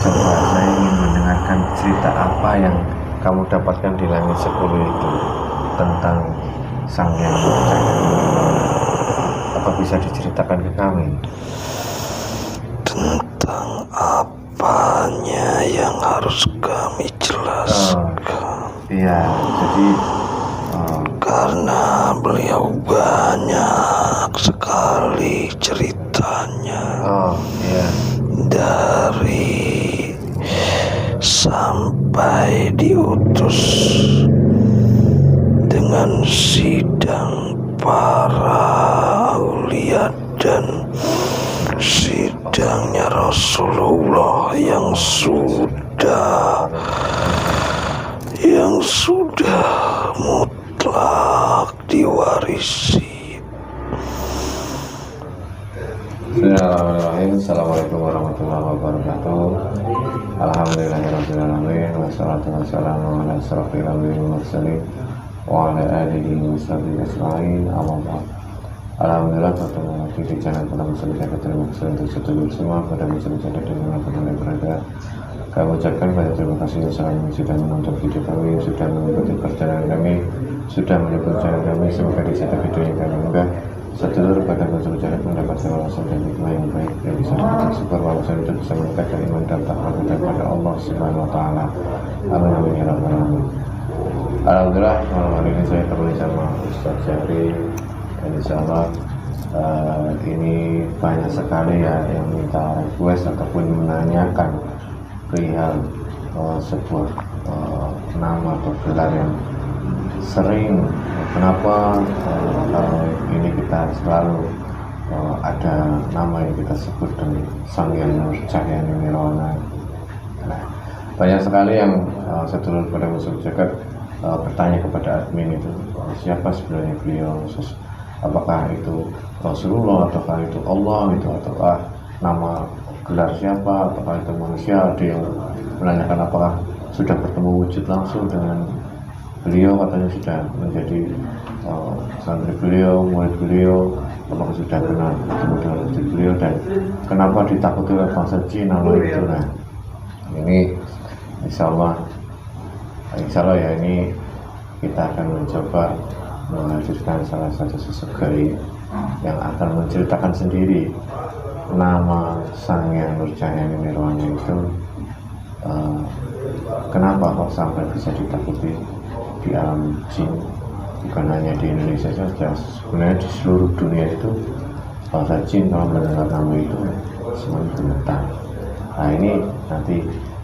Coba saya ingin mendengarkan cerita apa yang kamu dapatkan di langit 10 itu tentang Sang Yang Nurjaya. Apa bisa diceritakan ke kami? Tentang apanya yang harus kami jelaskan? Iya, jadi karena beliau banyak sekali ceritanya. Iya. Dari sampai diutus dengan sidang para aulia dan sidangnya Rasulullah yang sudah mutlak diwarisi. Bismillahirrahmanirrahim. Assalamualaikum warahmatullahi wabarakatuh. Alhamdulillahirrahmanirrahim. Wassalatu wassalamu ala asyrafil anbiya'i wal mursalin wa ala alihi wa sahbihi ajma'in. Alhamdulillah, bertemu lagi di channel Pada Muslim Jaga. Terima kasih untuk sedulur semua Pada Muslim Jaga dimanapun Anda berada. Kami ucapkan banyak terima kasih yang sudah menonton video kami, sudah mengikuti perjalanan kami, sudah mendukung channel kami. Semoga di satu video yang kami unggah sedulur Pada Muslim Jaga mendapatkan wawasan dan hikmah yang baik yang bisa kita syukur, wawasan itu bisa meningkatkan iman dan takwa kita kepada Allah Subhanahu wa Ta'ala. Amin ya rabbal alamin. Alhamdulillah, malam hari ini saya kembali sama Ustaz Jahri. Dan insyaallah ini banyak sekali ya yang minta request ataupun menanyakan perihal sebuah nama atau gelar yang sering kenapa ini kita selalu ada nama yang kita sebut dengan Sang Yang Nurjaya Nirwana. Nah, banyak sekali yang sedulur Pada Muslim Jagat bertanya kepada admin itu, siapa sebenarnya beliau, apakah itu Rasulullah ataukah itu Allah itu, ataukah nama gelar siapa, apakah itu manusia. Ada yang menanyakan apakah sudah bertemu wujud langsung dengan beliau, katanya sudah menjadi santri beliau, murid beliau, apakah sudah kenal bertemu dengan wujud beliau, dan kenapa ditakuti oleh bangsa jin nama itu. Nah, ini insyaallah ya, ini kita akan mencoba menghadirkan salah satu sosok gaib yang akan menceritakan sendiri nama Sang Yang Nurjaya Nirwana itu, kenapa kok sampai bisa ditakuti di alam jin. Bukan hanya di Indonesia saja, sebenarnya di seluruh dunia itu bangsa jin kalau mendengar nama itu semuanya gemetar. Nah, ini nanti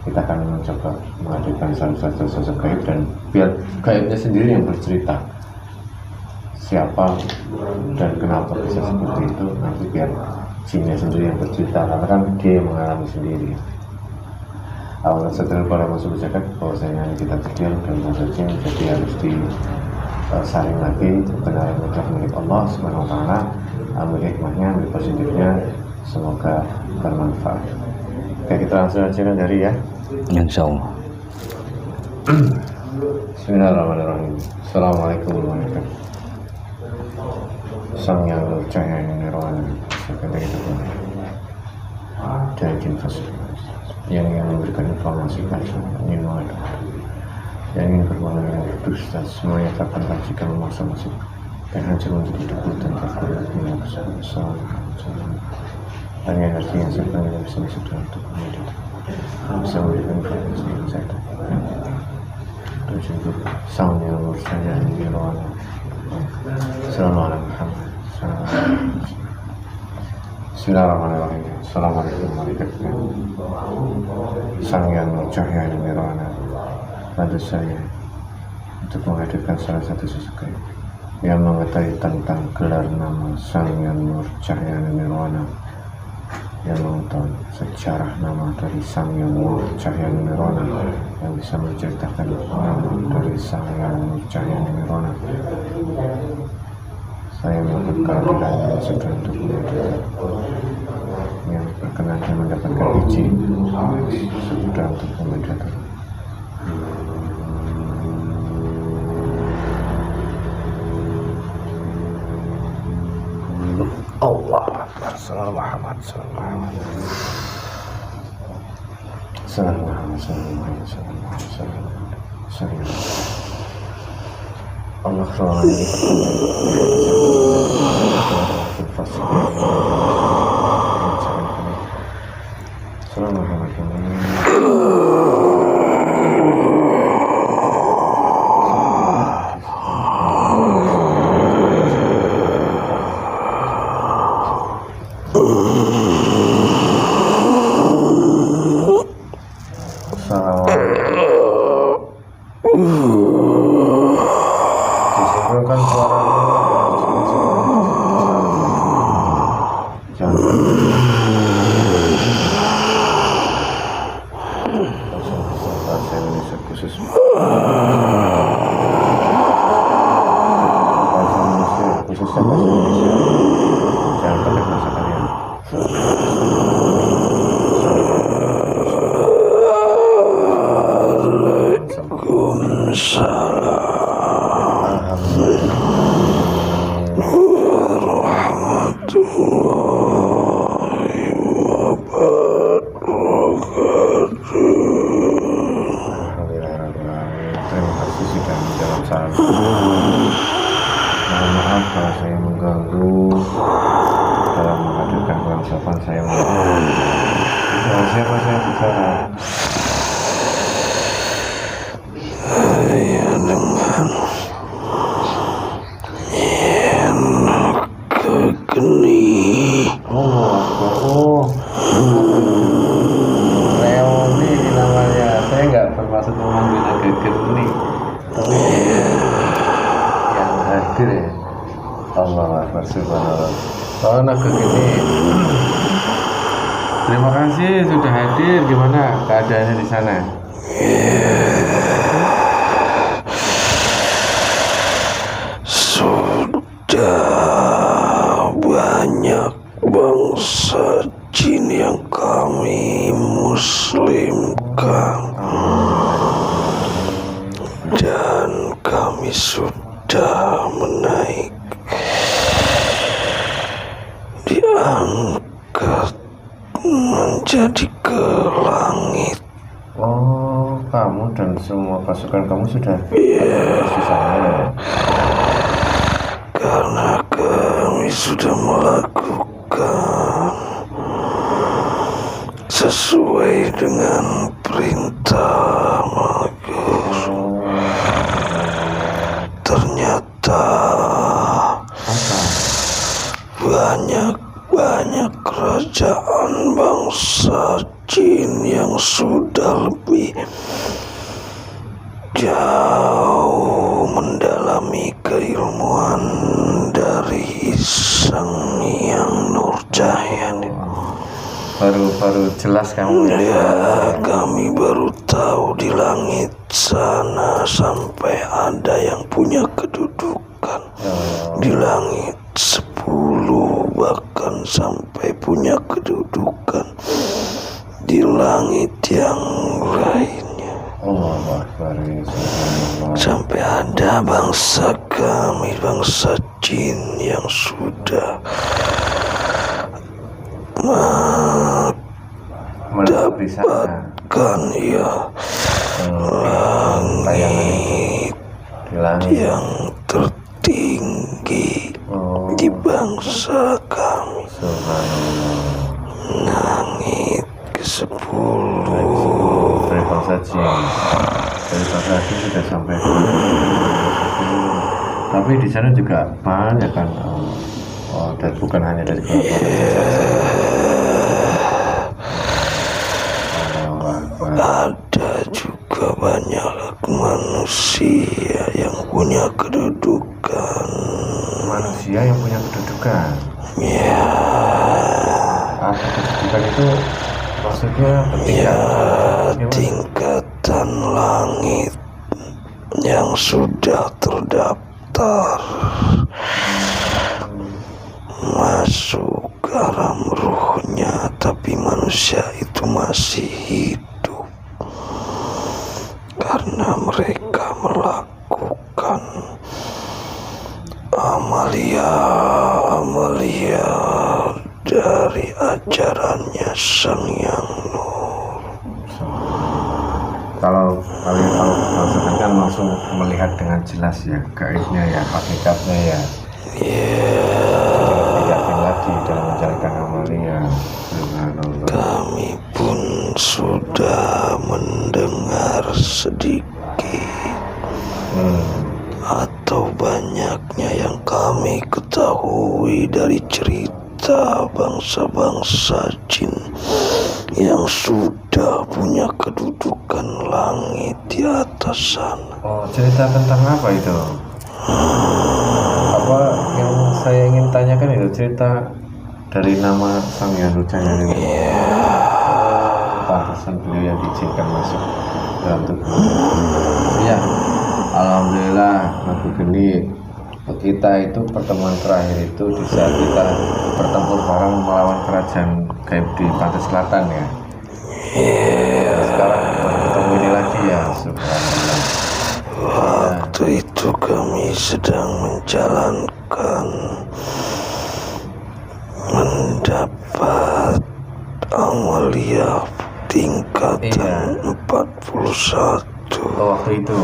kita akan mencoba menghadirkan salah satu sosok gaib, dan biar gaibnya sendiri yang bercerita siapa dan kenapa bisa seperti itu. Nanti biar jinnya sendiri yang bercerita, karena kan dia yang mengalami sendiri. Awalnya setelah Pada Muslim Jaga bahwasanya kita kecil dan masa jin, jadi harus disaring lagi kebenaran mutlak milik Allah Subhanahu wa Ta'ala. Ambil hikmahnya, ambil positifnya, semoga bermanfaat. Oke, kita langsung aja kan dari ya. Insyaallah. Bismillahirrahmanirrahim. Assalamualaikum warahmatullahi wabarakatuh. Sang Yang Nurjaya Nirwana. Seperti itu dari jin fasik yang memberikan informasi kajian, ingin mengadu, yang ingin bermalam dengan berdusta, semuanya takkan jika memaksa masuk dan hancur menjadi debu dan terkulit minyak besar. Hanya energi yang sebenarnya bisa masuk dalam tubuhnya itu bisa memberikan informasi yang saya dapatkan. Terjemput Sang Yang Nurjaya Nirwana. Assalamualaikum. Bismillahirrahmanirrahim. Assalamualaikum warahmatullahi wabarakatuh. Sang Yang Nurjaya Nirwana, bantu saya untuk menghadirkan salah satu sosok gaib yang mengetahui tentang gelar nama Sang Yang Nurjaya Nirwana, yang mengetahui sejarah nama dari Sang Yang Nurjaya Nirwana, yang bisa menceritakan nama dari Sang Yang Nurjaya Nirwana. Saya melakukan kehadiran yang sudah untuk yang berkenan dan mendapatkan izin sudah untuk membedakan. Allah Akbar. Sallallahu Muhammad. Allah SWT disimpulkan bahasa Indonesia khusus bahasa Indonesia khususnya bahasa Indonesia jangan pakai bahasa kalian. Terima kasih sudah menjawab salam. Mohon maaf kalau saya mengganggu dalam menghadirkan ucapan saya. Siapa saya bicara? Saya dengan enak kegeni. Reoni namanya. Saya nggak bermaksud memanggil kegeni, tapi yang hadir ya. Allah Akbar, subhanallah. Oh, anak kegeni. Terima kasih sudah hadir. Gimana keadaannya di sana? Sudah banyak bangsa jin yang kami muslimkan, dan kami sudah menaik diangkat menjadi ke langit. Oh, kamu dan semua pasukan kamu sudah ada di sana. Karena kami sudah melakukan sesuai dengan perintah Magus. Ternyata banyak kerajaan bangsa jin yang sudah lebih jauh mendalami keilmuan dari Sang Hyang Nurjaya. Baru jelas kamu ya. Ya, kami baru tahu di langit sana sampai ada yang punya kedudukan di langit 10, bahkan sampai punya kedudukan di langit yang lainnya. Allah Akbar, Sampai ada bangsa kami, bangsa jin yang sudah mendapatkan ya langit yang tertinggi di bangsa kami. Langit ke-10. Dari bangsa jin, dari bangsa jin sudah sampai. Tapi di sana juga banyak kan, dan bukan hanya dari ada juga banyak manusia yang punya kedudukan. Manusia yang punya kedudukan. Ya. Kedudukan itu maksudnya ya tingkatan langit yang sudah terdaftar masuk ke alam ruhnya, tapi manusia itu masih hidup karena mereka melakukan amalia dari ajarannya Sang Hyang Nur. kalau sekarang kan langsung melihat dengan jelas ya gaibnya ya, hakikatnya ya. Jadi lebih yakin lagi dalam menjalankan amalia. Subhanallah. Kami pun sudah mendengar sedikit atau banyaknya yang kami ketahui dari cerita bangsa-bangsa jin yang sudah punya kedudukan langit di atas sana. Oh, cerita tentang apa itu? Apa yang saya ingin tanyakan itu cerita dari nama Sang Hyang Rujaya itu. Pantesan beliau yang diizinkan masuk dalam tubuh. Ya, alhamdulillah Nabi Geni, kita itu pertemuan terakhir itu di saat kita bertempur bareng melawan kerajaan gaib di pantai selatan ya. Sekarang bertemu ini lagi ya, subhanallah. Waktu itu kami sedang menjalankan mendapat amalia tingkatan 41. Waktu itu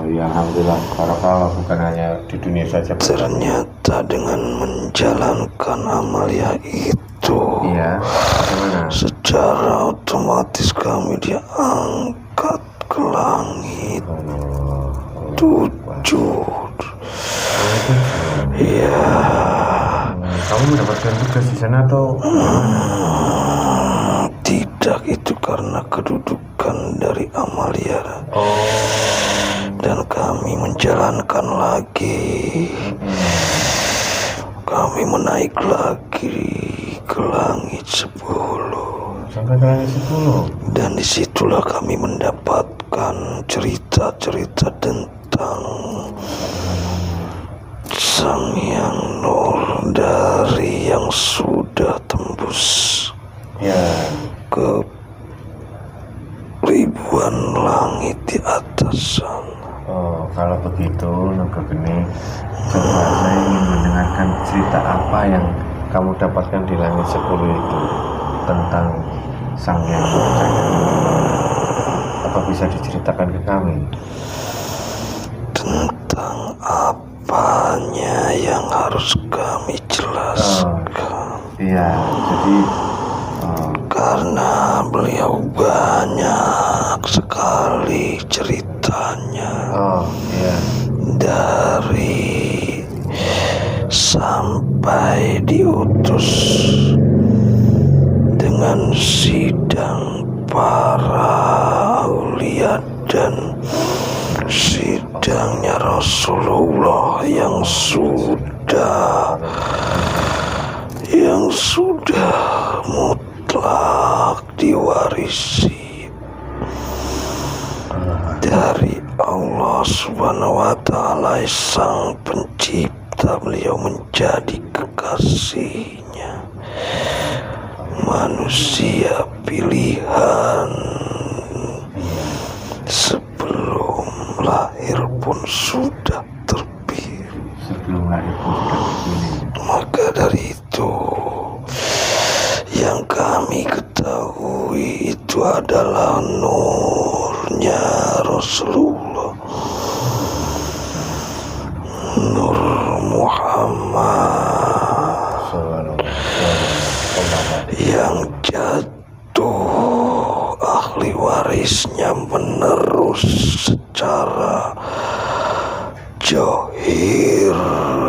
ya alhamdulillah, barakallah, bukan hanya di dunia saja. Ternyata dengan menjalankan amalia itu, Iya, bagaimana? secara otomatis kami diangkat ke langit 7. Ya, Kamu mendapatkan tugas di sana atau? tidak, itu karena kedudukan dari amalia. Dan kami menjalankan lagi. Kami menaik lagi ke langit 10. Sampai ke langit 10. Dan disitulah kami mendapatkan cerita-cerita tentang Sang Hyang Nur dari yang sudah tembus Ya, ke ribuan langit di atas sana. kalau begitu Naga Geni, coba saya ingin mendengarkan cerita apa yang kamu dapatkan di langit 10 itu tentang Sang Hyang Rujaya. Apa bisa diceritakan ke kami? Tentang apanya yang harus kami jelaskan? Iya, jadi Karena beliau banyak sekali ceritanya. iya. Dari sampai diutus dengan sidang para aulia dan sidangnya Rasulullah yang sudah mutlak diwarisi dari Allah Subhanahu wa Ta'ala, Sang Pencipta. Beliau menjadi kekasihnya, manusia pilihan. Sebelum lahir pun sudah terpilih. Maka dari itu, yang kami ketahui itu adalah nurnya Rasulullah, Nur Muhammad, yang jatuh ahli warisnya menerus secara johir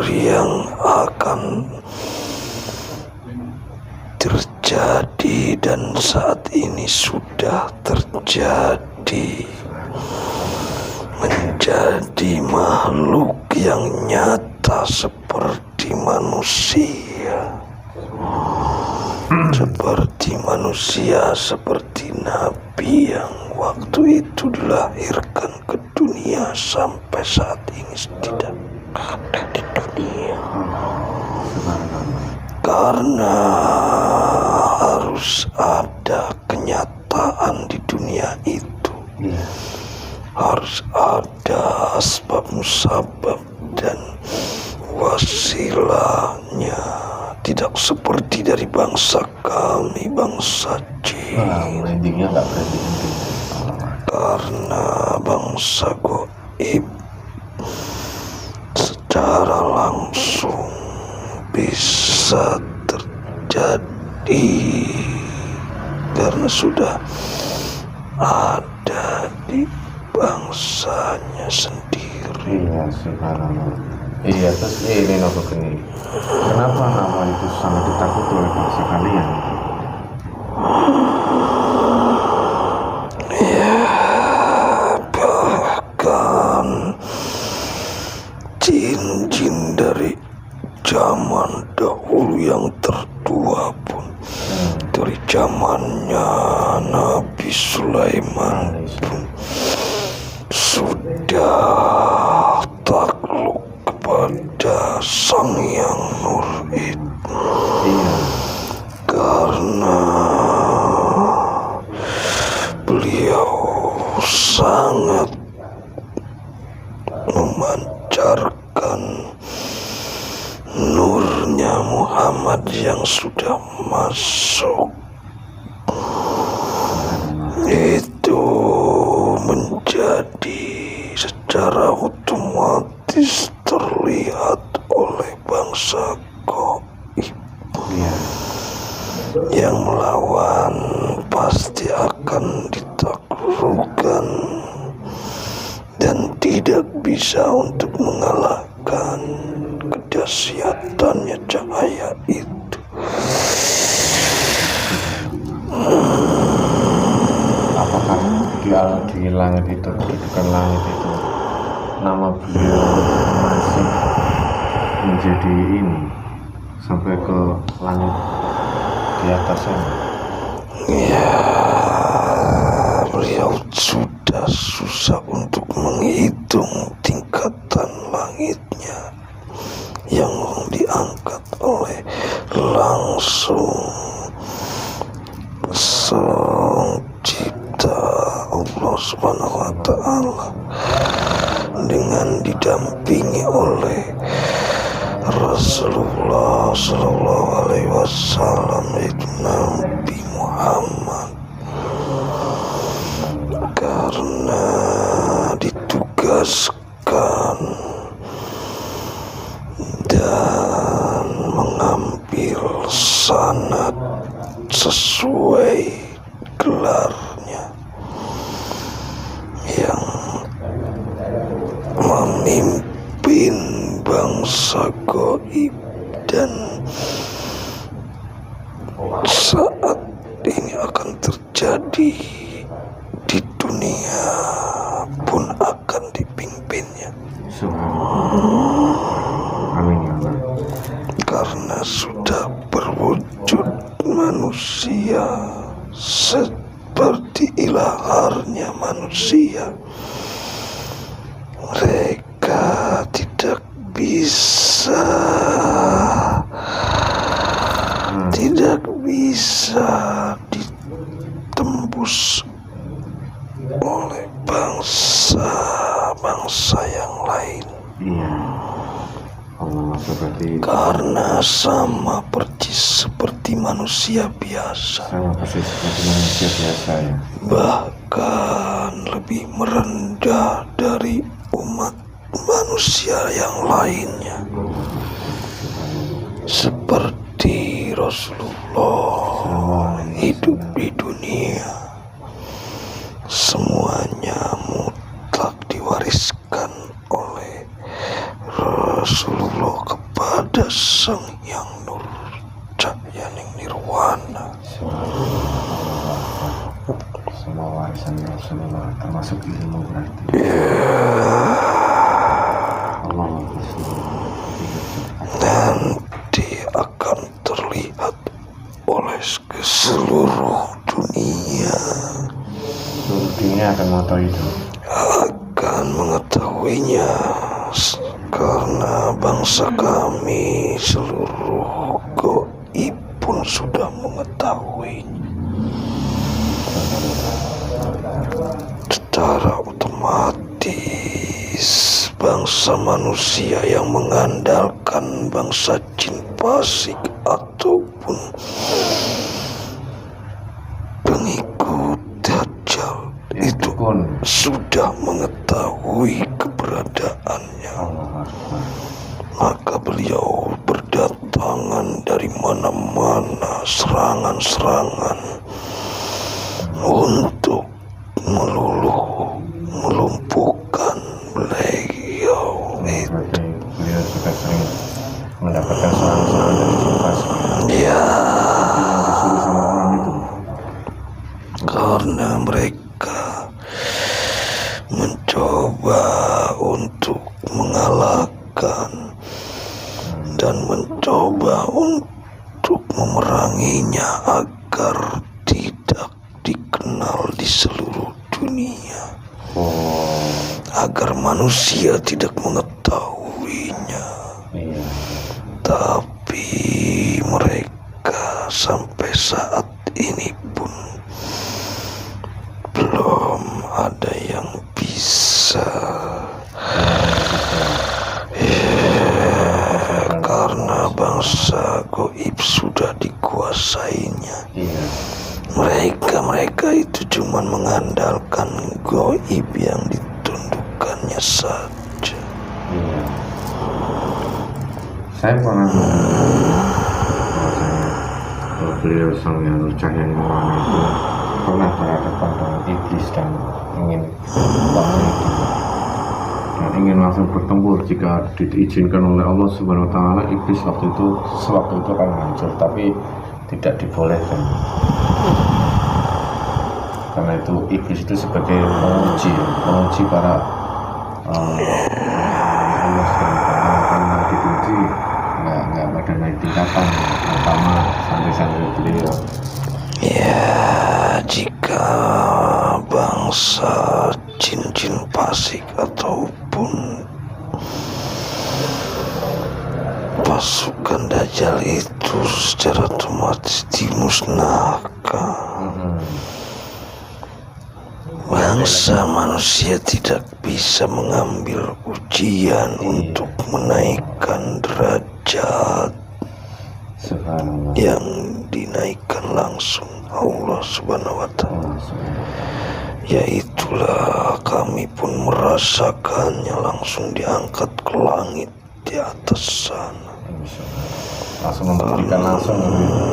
yang akan terjadi dan saat ini sudah terjadi, menjadi makhluk yang nyata seperti manusia, seperti Nabi yang waktu itu dilahirkan ke dunia sampai saat ini tidak ada di dunia. Karena harus ada kenyataan di dunia itu, harus ada asbab musabab dan wasilahnya. Tidak seperti dari bangsa kami, bangsa jin. Endingnya nggak presiden karena bangsa goib secara langsung bisa terjadi karena sudah ada di bangsanya sendiri. Iya subhanallah. Iya terus ini nopo gini, kenapa nama itu sangat ditakuti oleh bangsa kalian? Ya bahkan jin-jin dari zaman dahulu yang tertua pun dari zamannya Nabi Sulaiman pun sudah takluk kepada Sang Hyang Nur itu. Iya. Karena beliau sangat memancarkan nurnya Muhammad yang sudah masuk. Itu menjadi secara otomatis terlihat oleh bangsa goib. Iya. Yang melawan pasti akan ditaklukkan dan tidak bisa untuk mengalahkan kedahsyatannya cahaya itu. Apakah di langit itu, kedudukan langit itu, nama beliau masih menjadi ini sampai ke langit di atas sana? Ya, beliau sudah susah untuk menghitung tingkatan langitnya yang diangkat oleh langsung Sang Cipta Allah Subhanahu wa Ta'ala dengan didampingi oleh Rasulullah Sallallahu Alaihi Wasallam, yaitu Nabi Muhammad, karena ditugaskan dan mengambil sanad sesuai gelarnya yang memimpin bangsa goib, dan saat ini akan terjadi di dunia pun akan dipimpinnya. Amin ya Allah. Karena sudah berwujud manusia seperti ilaharnya manusia, mereka tidak bisa ditembus oleh bangsa yang lain. Iya. Allah seperti Karena sama persis seperti manusia biasa, sama persis seperti manusia biasa ya. bahkan lebih merendah dari umat manusia yang lainnya, seperti Rasulullah hidup di dunia. Semuanya mutlak diwariskan oleh Rasulullah kepada Sang Hyang Nur Cahyaning Nirwana. Semua warisan Rasulullah termasuk ilmu berarti. Allah Nanti akan terlihat oleh seluruh dunia, seluruh dunia akan mengetahui itu. akan mengetahuinya, karena bangsa kami seluruh goib pun sudah mengetahuinya. Secara otomatis bangsa manusia yang mengandalkan bangsa jin fasik ataupun pun sudah mengetahui keberadaannya, maka beliau berdatangan dari mana-mana serangan-serangan untuk melumpuhkan beliau. Berarti beliau juga sering mendapatkan serangan-serangan dari jin fasik. Ya, Yang disuruh sama orang itu. karena mereka mencoba untuk mengalahkan dan mencoba untuk memeranginya agar tidak dikenal di seluruh dunia, agar manusia tidak mengetahuinya. Iya. Tapi mereka sampai saat ini pun belum ada yang bisa, karena bangsa goib sudah dikuasainya. Iya. Mereka itu cuma mengandalkan goib yang ditundukkannya saja. Iya. Saya pernah bahwasanya beliau sang yang cahaya nurani itu pernah berhadapan dengan iblis dan ingin waktu itu dan ingin langsung bertempur jika diizinkan oleh Allah Subhanahu Wa Taala. Iblis sewaktu itu akan hancur, tapi tidak dibolehkan karena itu iblis itu sebagai penguji para Allah Subhanahu karena diuji nggak pada naik tingkatan pertama sampai beliau. Ya, jika bangsa jin-jin fasik ataupun pasukan Dajjal itu secara otomatis dimusnahkan, bangsa manusia tidak bisa mengambil ujian untuk menaikkan derajat Subhanallah. yang dinaikkan langsung Allah Subhanahu wa Ta'ala. Yaitulah kami pun merasakannya langsung diangkat ke langit di atas sana. Langsung membuktikan langsung.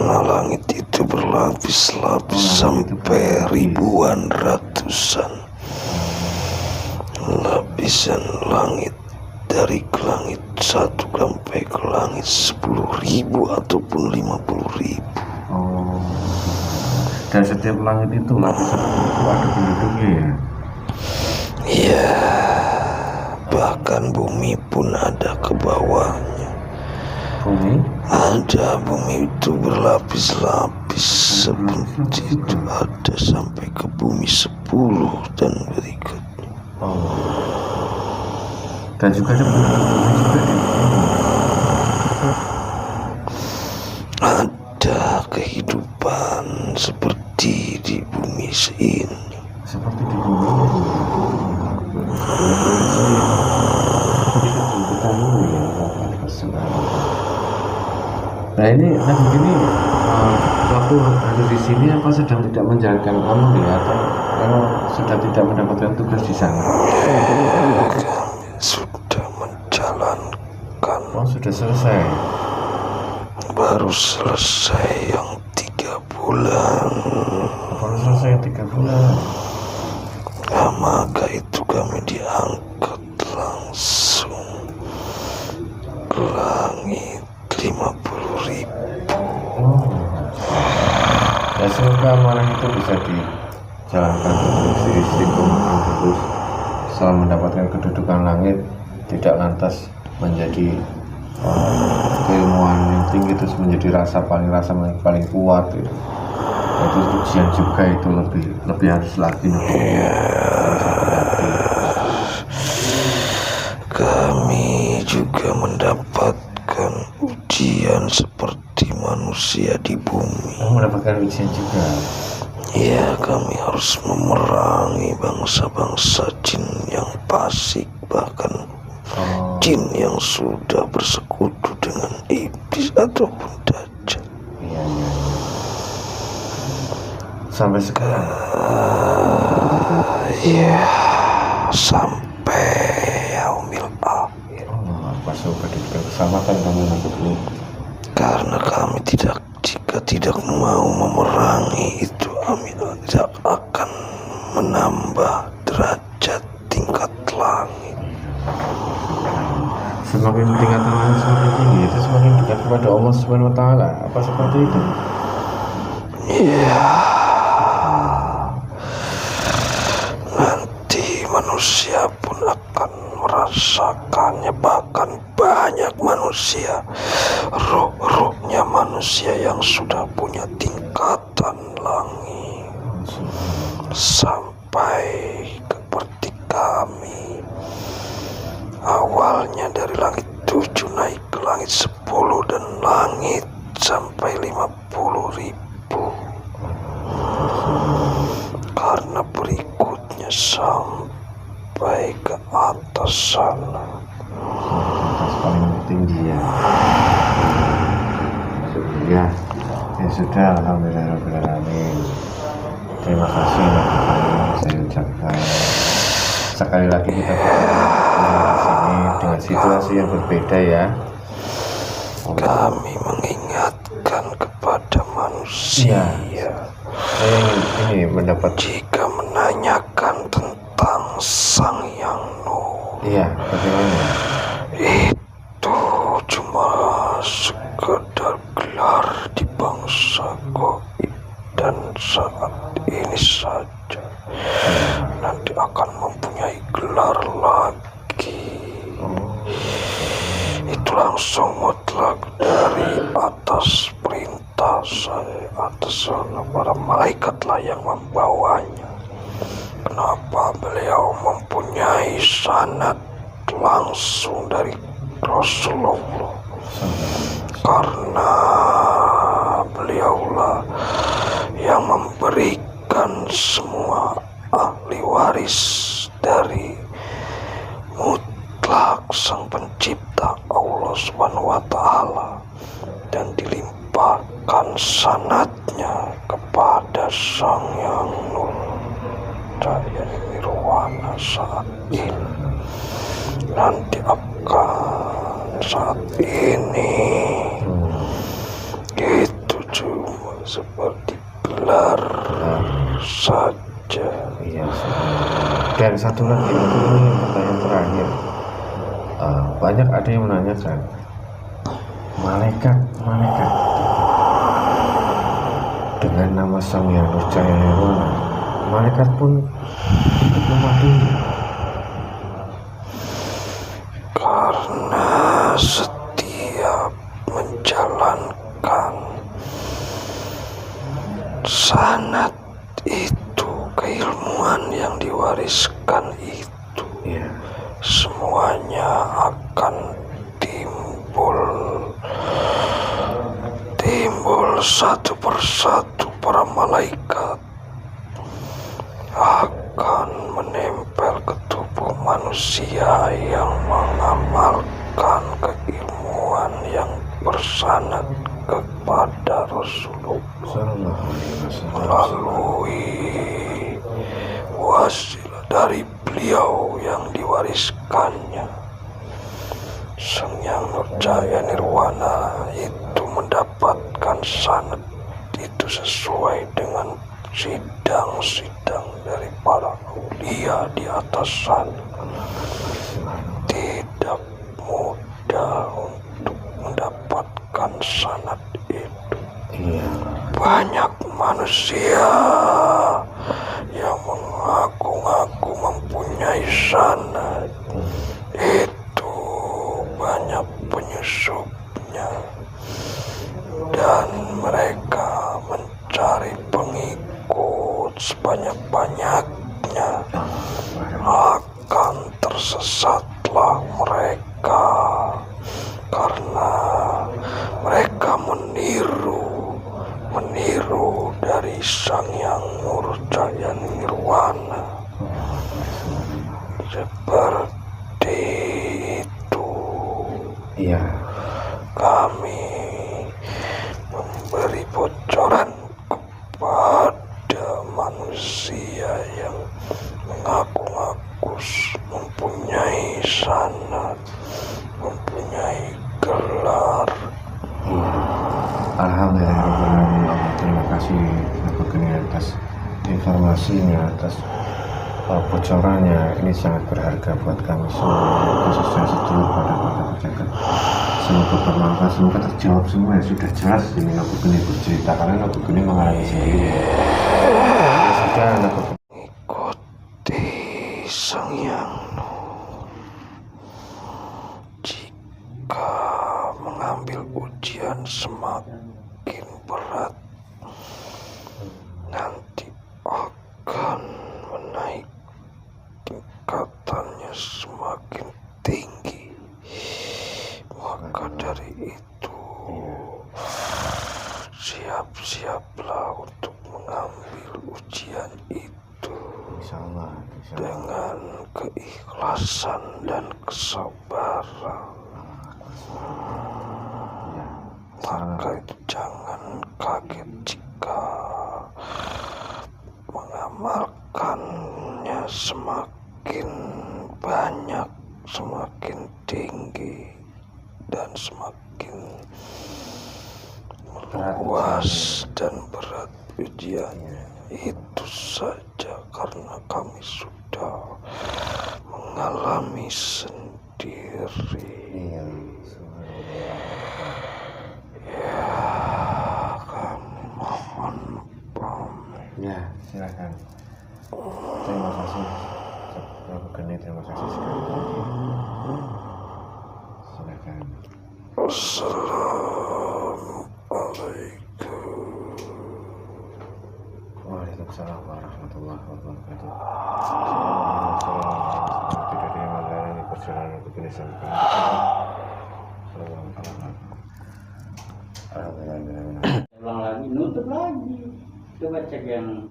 Nah, langit itu berlapis-lapis sampai ribuan, ratusan lapisan langit, dari ke langit 1 sampai ke langit 10.000 ataupun 50.000. Dan setiap langit itu lapisan itu ada penduduknya ya. Ya, bahkan bumi pun ada ke bawahnya. Bumi Bumi itu berlapis-lapis seperti itu, ada sampai ke bumi 10 dan berikutnya. Dan juga ada penduduk juga ya. Ada kehidupan seperti di bumi ini. Seperti di bumi. Nah ini waktu ada di sini apa sedang tidak menjalankan amal ya, atau memang sudah tidak mendapatkan tugas di sana? Sudah menjalankan. Sudah selesai. Baru selesai yang 3 bulan. Baru selesai 3 bulan. Nah, maka itu kami diangkat langsung ke langit 50.000. Ya semoga amanah itu bisa dijalankan terus, diistiqomahkan terus. Setelah mendapatkan kedudukan langit, tidak lantas menjadi keilmuan yang tinggi terus menjadi rasa paling kuat gitu. Itu ujian juga, itu lebih harus lagi harus hati-hati. Kami juga mendapatkan ujian seperti manusia di bumi. Mendapatkan ujian juga. Ya, kami harus memerangi bangsa-bangsa jin yang fasik, bahkan jin yang sudah bersekutu dengan iblis ataupun dajjal. Iya. sampai sekarang. Ya, sampai yaumil akhir. Pas sudah diberikan keselamatan kamu nanti dulu. Karena kami jika tidak mau memerangi itu, kami tidak akan menambah derajat tingkat langit. Semakin tingkatan langit semakin tinggi, itu semakin dekat kepada Allah Subhanahu Wa Taala. Apa seperti itu? Iya. Nanti manusia pun akan merasakannya, bahkan banyak manusia, roh-rohnya manusia yang sudah punya tingkatan langit sampai seperti kami. Awalnya dari langit 7 naik ke langit 10 dan langit sampai 50.000. Karena berikutnya sampai ke atas sana. Atas paling tinggi ya. Ya sudah, alhamdulillahirobbilalamin. Terima kasih saya ucapkan. Sekali lagi kita bertemu di sini dengan situasi yang berbeda ya. Kami mengingatkan kepada manusia. Saya ingin mendapat Jika menanyakan tentang Sang Yang Nur, iya, bagaimana? itu cuma sekedar gelar di bangsa gaib dan saat ini saja. Nanti akan mempunyai gelar lagi. Itu langsung mutlak dari atas perintah saya, atas sana para malaikatlah yang membawanya. Kenapa beliau mempunyai sanad langsung dari Rasulullah? Karena beliaulah yang memberikan semua ahli waris dari mutlak Sang Pencipta Allah Subhanahu wa Ta'ala, dan dilimpahkan sanadnya kepada Sang Yang Nur Cahaya Nirwana saat ini. Nanti akan saat ini itu cuma seperti gelar saja. Iya. Dan satu lagi, untuk ini pertanyaan terakhir. Banyak ada yang menanyakan malaikat dengan nama Sang Yang Nur Cahaya Nirwana, malaikat pun ikut mematuhi. Karena setiap menjalankan sanad itu, keilmuan yang diwariskan itu, semuanya akan timbul satu persatu. Para malaikat akan menempel ke tubuh manusia yang mengamalkan keilmuan yang bersanad kepada Rasulullah melalui wasilah dari beliau yang diwariskannya. Sang Yang Nur Cahaya Nirwana itu mendapatkan sanad itu sesuai dengan sidang-sidang dari para aulia di atas sana. Tidak mudah untuk mendapatkan sanad itu. Banyak manusia yang mengaku-ngaku mempunyai sanad, itu banyak penyusupnya, dan mereka mencari pengikut sebanyak-banyaknya. Akan tersesatlah mereka karena mereka meniru dari Sang Yang Nur Cahaya Nirwana. Seperti itu. Kami memberi bocoran kepada manusia yang mengaku-ngaku mempunyai sanad, mempunyai gelar. Alhamdulillah, terima kasih atas informasinya, atas bocorannya. Ini sangat berharga buat kami semua, khususnya sedulur pada pejabat. Semoga bermanfaat, semoga terjawab semua. Ya sudah jelas ini aku Geni bercerita karena aku Geni mengalami sendiri. Ya sudah, aku Ikuti Sang Yang Nur. Jika mengambil ujian semakin berat, nanti akan menaik tingkatannya semakin tinggi. Maka dari itu, siap-siaplah untuk mengambil ujian itu dengan keikhlasan dan kesabaran. Maka itu jangan kaget jika mengamalkannya semakin banyak, semakin tinggi, dan semakin luas dan berat ujiannya. Itu saja karena kami sudah mengalami sendiri. Ya, kami mohon pamit. Ya, silakan. Terima kasih Bapak Geni, terima kasih sekali. Silakan. Assalamualaikum. Waalaikumsalam warahmatullahi wabarakatuh. Assalamualaikum. Tidak dimana perjalanan begini sampai. Ulang lagi, nutup lagi. Coba cek yang